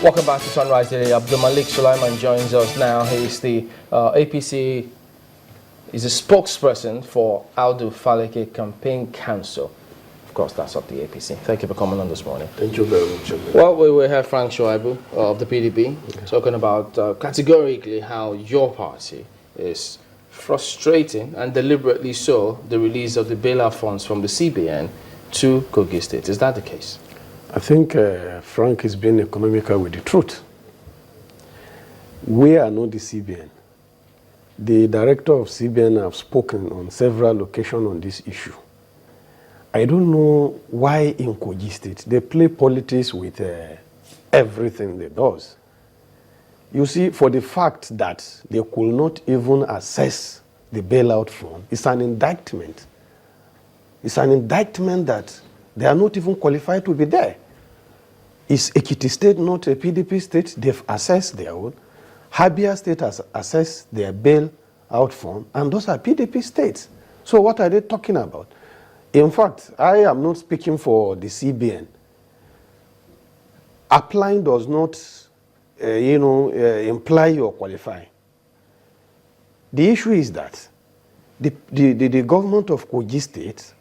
Welcome back to Sunrise Daily. Abdulmalik Suleiman joins us now. He is the APC, is a spokesperson for Audu-Faleke Campaign Council. Of course, that's of the APC. Thank you for coming on this morning. Thank you very much. Well, we have Frank Shoaibu of the PDP talking about categorically how your party is frustrating and deliberately so the release of the bailout funds from the CBN to Kogi State. Is that the case? I think Frank is being economical with the truth. We are not the CBN. The director of CBN have spoken on several occasions on this issue. I don't know why in Kogi State they play politics with everything they do. You see, for the fact that they could not even assess the bailout fund, it's an indictment. It's an indictment that they are not even qualified to be there. Is Ekiti State not a PDP state? They've assessed their own. Habia State has assessed their bailout fund, and those are PDP states. So what are they talking about? In fact, I am not speaking for the CBN. Applying does not, imply you're qualifying. The issue is that the government of Kogi State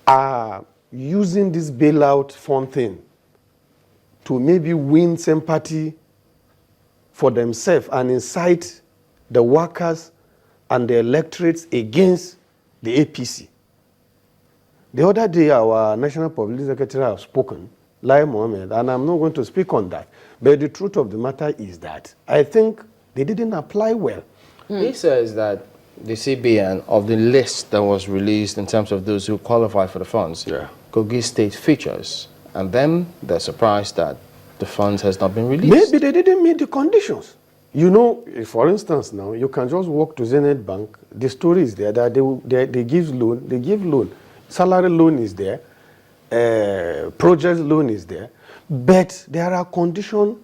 are using this bailout fund thing to maybe win sympathy for themselves and incite the workers and the electorates against the APC. The other day, our National Public Secretary has spoken, Lai Mohammed, and I'm not going to speak on that. But the truth of the matter is that I think they didn't apply well. He says that the CBN, of the list that was released in terms of those who qualify for the funds, Kogi State features, and then they're surprised that the funds has not been released. Maybe they didn't meet the conditions. You know, for instance, now you can just walk to Zenith Bank. The story is there that they give loan. They give loan. Salary loan is there. Project loan is there. But there are conditions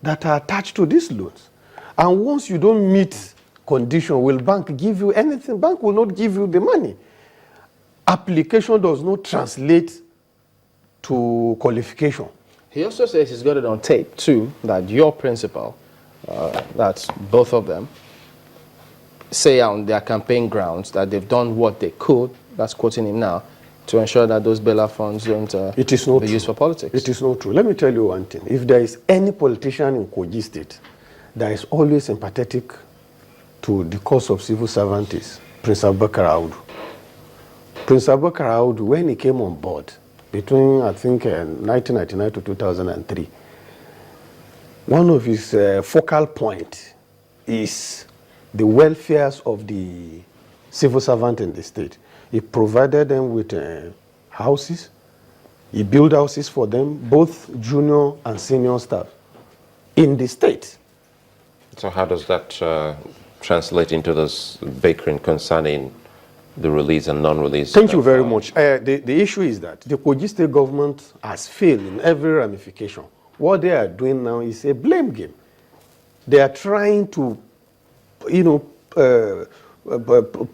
that are attached to these loans. And once you don't meet condition, will bank give you anything? Bank will not give you the money. Application does not translate to qualification. He also says he's got it on tape too that your principal, that's both of them, say on their campaign grounds that they've done what they could, that's quoting him now, to ensure that those bailout funds don't be used for politics. It is not true. Let me tell you one thing. If there is any politician in Kogi State that is always sympathetic to the cause of civil servants is Prince Abubakar Audu. Prince Abubakar Audu, when he came on board, between, I think, 1999 to 2003, one of his focal points is the welfare of the civil servant in the state. He provided them with houses. He built houses for them, both junior and senior staff, in the state. So how does that translate into this bickering concerning the release and non-release? Thank you very much. The issue is that the Kogi State government has failed in every ramification. What they are doing now is a blame game. They are trying to,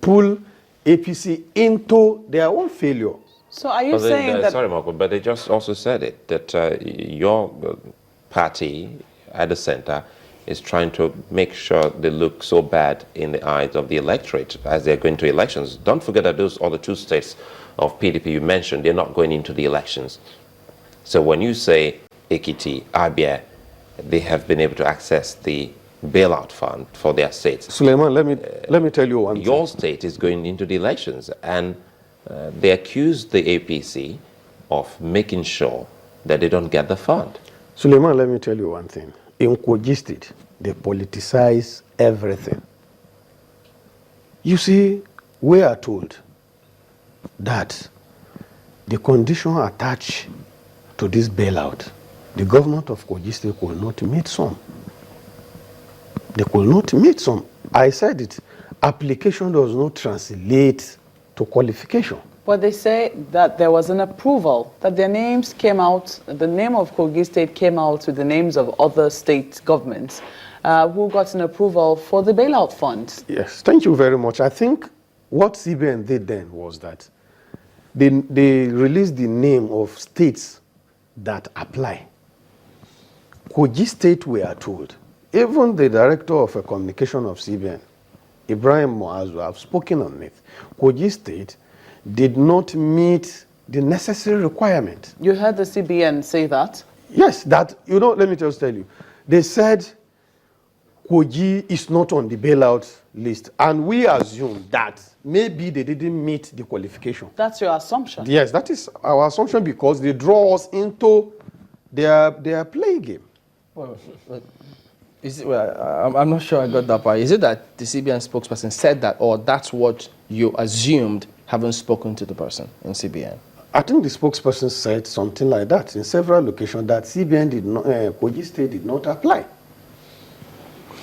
pull APC into their own failure. So are you saying that... Sorry, Marco, but they just also said it, that your party at the center is trying to make sure they look so bad in the eyes of the electorate as they're going to elections. Don't forget that those other two states of PDP you mentioned, they're not going into the elections. So when you say Ekiti, Abia, they have been able to access the bailout fund for their states. Suleiman, let me tell you one thing. Your state is going into the elections, and they accuse the APC of making sure that they don't get the fund. Suleiman, let me tell you one thing. In Kogi State, they politicize everything. You see, we are told that the condition attached to this bailout, the government of Kogi State could not meet some. They could not meet some. I said it. Application does not translate to qualification. But they say that there was an approval, that their names came out, the name of Kogi State came out with the names of other state governments who got an approval for the bailout fund. Yes, thank you very much. I think what CBN did then was that they released the name of states that apply. Kogi State, we are told, even the director of communication of CBN, Ibrahim Muazu, I've spoken on it, Kogi State did not meet the necessary requirement. You heard the CBN say that? Yes, that, you know, let me just tell you. They said Kogi is not on the bailout list, and we assume that maybe they didn't meet the qualification. That's your assumption? Yes, that is our assumption because they draw us into their play game. Well, I'm not sure I got that part. Is it that the CBN spokesperson said that, or that's what you assumed, having spoken to the person in CBN? I think the spokesperson said something like that in several locations, that CBN did not, Kogi State did not apply.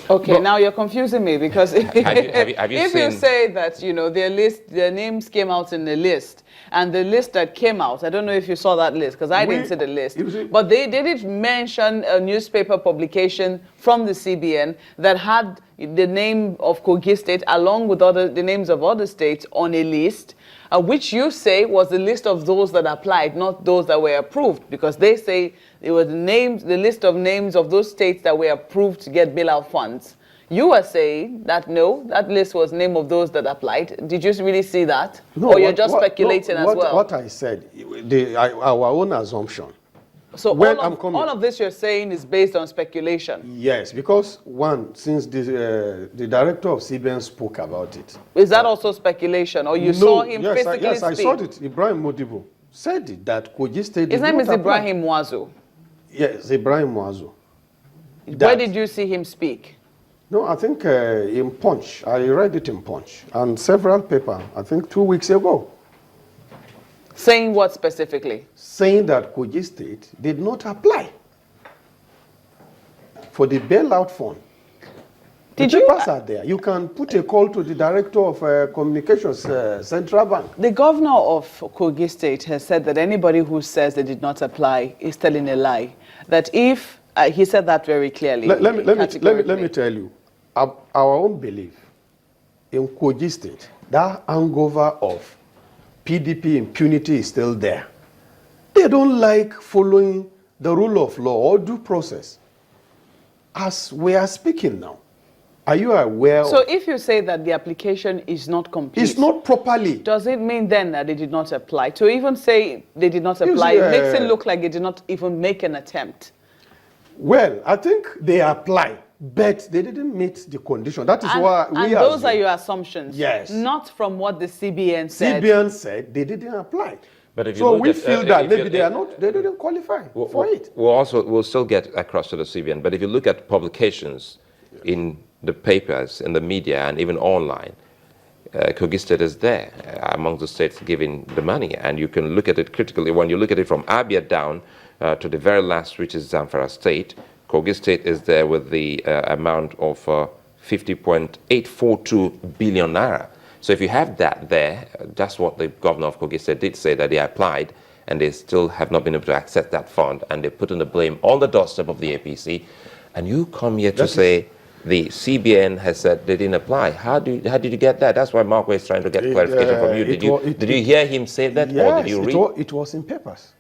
Okay, now you're confusing me because have you if seen... you say that, you know, their names came out in the list, and the list that came out, I don't know if you saw that list because I didn't see the list, but they did mention a newspaper publication from the CBN that had the name of Kogi State along with the names of other states on a list, which you say was the list of those that applied, not those that were approved, because they say it was the list of names of those states that were approved to get bailout funds. You are saying that no, that list was name of those that applied. Did you really see that? No, or you're just speculating as well? What I said, our own assumption. So all of this you're saying is based on speculation? Yes, because one, since the director of CBN spoke about it. Is that also speculation, or you saw him physically yes, speak? I saw it. Ibrahim Modibo said it, that Kogi State His name is Ibrahim Muazu. Yes, Ibrahim Muazu. Where did you see him speak? No, I think in Punch. I read it in Punch and several papers, I think 2 weeks ago. Saying what specifically? Saying that Kogi State did not apply for the bailout fund. The papers are there. You can put a call to the director of communications, Central Bank. The governor of Kogi State has said that anybody who says they did not apply is telling a lie. That if, he said that very clearly. Let me tell you, our own belief in Kogi State, that hangover of PDP impunity is still there. They don't like following the rule of law or due process. As we are speaking now, are you aware? So if you say that the application is not complete, it's not properly. Does it mean then that they did not apply? To even say they did not apply, it makes it look like they did not even make an attempt. Well, I think they apply, but they didn't meet the condition. That is why we And those are your assumptions? Yes. Not from what the CBN said? CBN said they didn't apply. But if you so we feel that maybe they didn't qualify for it. We'll still get across to the CBN, but if you look at publications in the papers, in the media, and even online, Kogi State is there among the states giving the money, and you can look at it critically. When you look at it from Abia down to the very last, which is Zamfara State, Kogi State is there with the amount of 50.842 billion naira. So if you have that there, that's what the governor of Kogi State did say, that they applied and they still have not been able to access that fund, and they put in the blame on the doorstep of the APC. And you come here to say the CBN has said they didn't apply. How did you get that? That's why Marco is trying to get clarification from you. Did you hear him say that, yes, or did you read? It was in papers.